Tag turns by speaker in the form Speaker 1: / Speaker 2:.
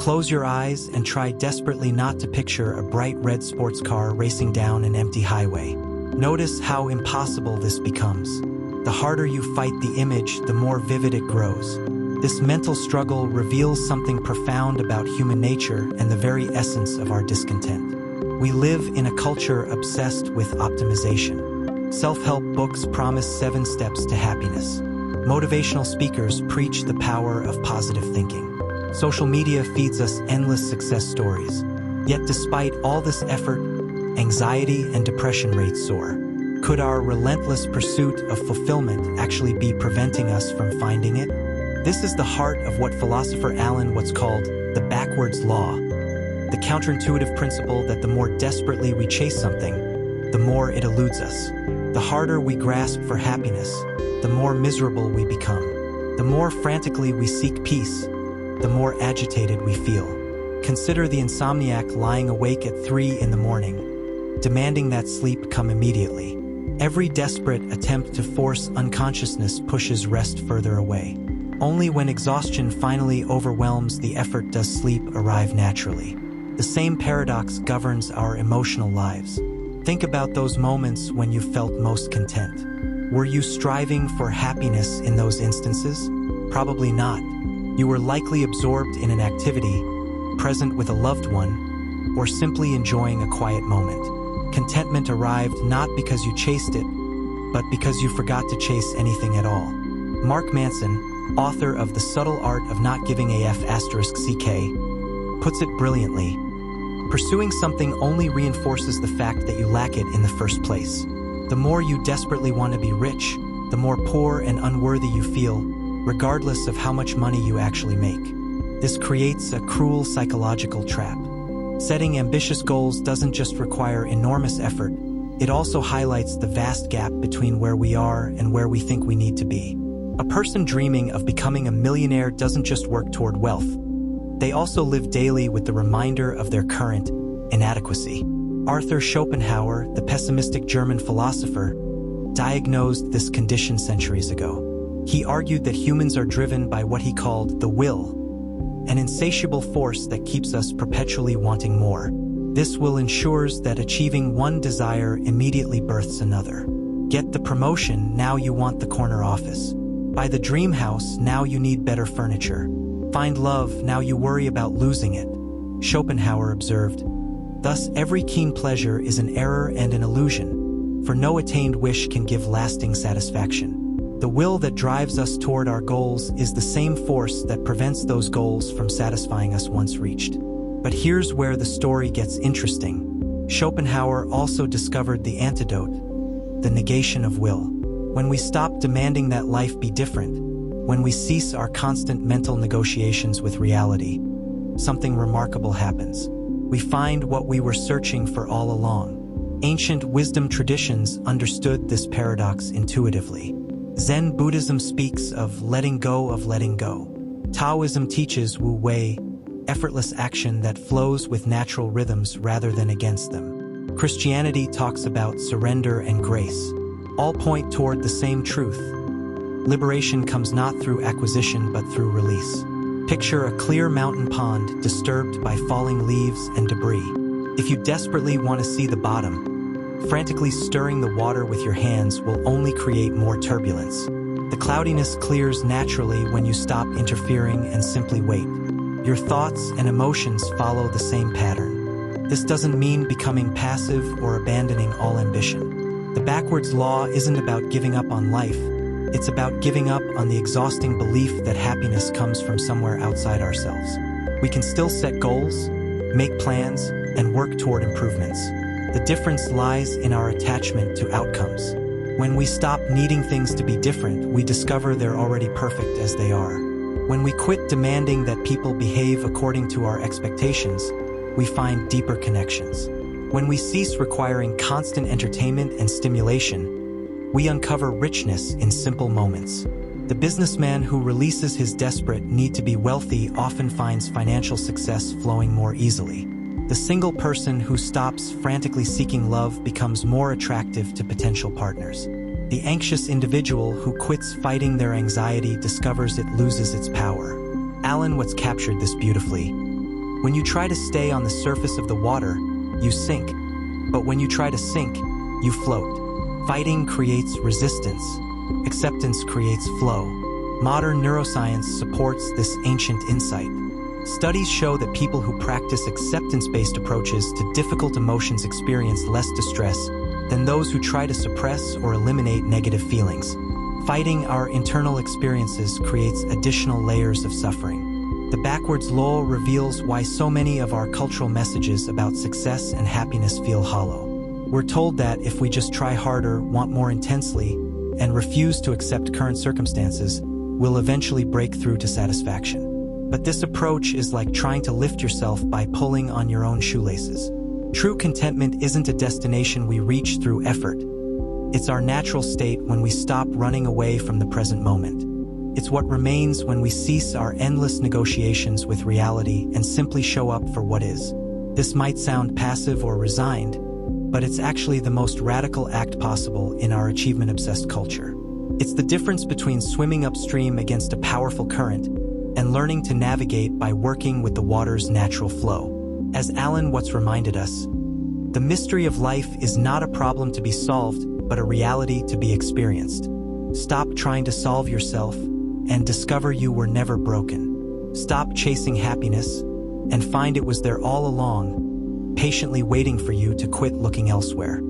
Speaker 1: Close your eyes and try desperately not to picture a bright red sports car racing down an empty highway. Notice how impossible this becomes. The harder you fight the image, the more vivid it grows. This mental struggle reveals something profound about human nature and the very essence of our discontent. We live in a culture obsessed with optimization. Self-help books promise 7 steps to happiness. Motivational speakers preach the power of positive thinking. Social media feeds us endless success stories. Yet despite all this effort, anxiety and depression rates soar. Could our relentless pursuit of fulfillment actually be preventing us from finding it? This is the heart of what philosopher Alan Watts called the backwards law, the counterintuitive principle that the more desperately we chase something, the more it eludes us. The harder we grasp for happiness, the more miserable we become. The more frantically we seek peace, the more agitated we feel. Consider the insomniac lying awake at 3 in the morning, demanding that sleep come immediately. Every desperate attempt to force unconsciousness pushes rest further away. Only when exhaustion finally overwhelms the effort does sleep arrive naturally. The same paradox governs our emotional lives. Think about those moments when you felt most content. Were you striving for happiness in those instances? Probably not. You were likely absorbed in an activity, present with a loved one, or simply enjoying a quiet moment. Contentment arrived not because you chased it, but because you forgot to chase anything at all. Mark Manson, author of The Subtle Art of Not Giving a F***ck, puts it brilliantly. Pursuing something only reinforces the fact that you lack it in the first place. The more you desperately want to be rich, the more poor and unworthy you feel, regardless of how much money you actually make. This creates a cruel psychological trap. Setting ambitious goals doesn't just require enormous effort, it also highlights the vast gap between where we are and where we think we need to be. A person dreaming of becoming a millionaire doesn't just work toward wealth. They also live daily with the reminder of their current inadequacy. Arthur Schopenhauer, the pessimistic German philosopher, diagnosed this condition centuries ago. He argued that humans are driven by what he called the will, an insatiable force that keeps us perpetually wanting more. This will ensures that achieving one desire immediately births another. Get the promotion, now you want the corner office. Buy the dream house, now you need better furniture. Find love, now you worry about losing it. Schopenhauer observed, thus every keen pleasure is an error and an illusion, for no attained wish can give lasting satisfaction. The will that drives us toward our goals is the same force that prevents those goals from satisfying us once reached. But here's where the story gets interesting. Schopenhauer also discovered the antidote, the negation of will. When we stop demanding that life be different, when we cease our constant mental negotiations with reality, something remarkable happens. We find what we were searching for all along. Ancient wisdom traditions understood this paradox intuitively. Zen Buddhism speaks of letting go of letting go. Taoism teaches Wu Wei, effortless action that flows with natural rhythms rather than against them. Christianity talks about surrender and grace. All point toward the same truth. Liberation comes not through acquisition but through release. Picture a clear mountain pond disturbed by falling leaves and debris. If you desperately want to see the bottom, frantically stirring the water with your hands will only create more turbulence. The cloudiness clears naturally when you stop interfering and simply wait. Your thoughts and emotions follow the same pattern. This doesn't mean becoming passive or abandoning all ambition. The backwards law isn't about giving up on life. It's about giving up on the exhausting belief that happiness comes from somewhere outside ourselves. We can still set goals, make plans, and work toward improvements. The difference lies in our attachment to outcomes. When we stop needing things to be different, we discover they're already perfect as they are. When we quit demanding that people behave according to our expectations, we find deeper connections. When we cease requiring constant entertainment and stimulation, we uncover richness in simple moments. The businessman who releases his desperate need to be wealthy often finds financial success flowing more easily. The single person who stops frantically seeking love becomes more attractive to potential partners. The anxious individual who quits fighting their anxiety discovers it loses its power. Alan Watts captured this beautifully. When you try to stay on the surface of the water, you sink. But when you try to sink, you float. Fighting creates resistance. Acceptance creates flow. Modern neuroscience supports this ancient insight. Studies show that people who practice acceptance-based approaches to difficult emotions experience less distress than those who try to suppress or eliminate negative feelings. Fighting our internal experiences creates additional layers of suffering. The backwards law reveals why so many of our cultural messages about success and happiness feel hollow. We're told that if we just try harder, want more intensely, and refuse to accept current circumstances, we'll eventually break through to satisfaction. But this approach is like trying to lift yourself by pulling on your own shoelaces. True contentment isn't a destination we reach through effort. It's our natural state when we stop running away from the present moment. It's what remains when we cease our endless negotiations with reality and simply show up for what is. This might sound passive or resigned, but it's actually the most radical act possible in our achievement-obsessed culture. It's the difference between swimming upstream against a powerful current and learning to navigate by working with the water's natural flow. As Alan Watts reminded us, the mystery of life is not a problem to be solved, but a reality to be experienced. Stop trying to solve yourself and discover you were never broken. Stop chasing happiness and find it was there all along, patiently waiting for you to quit looking elsewhere.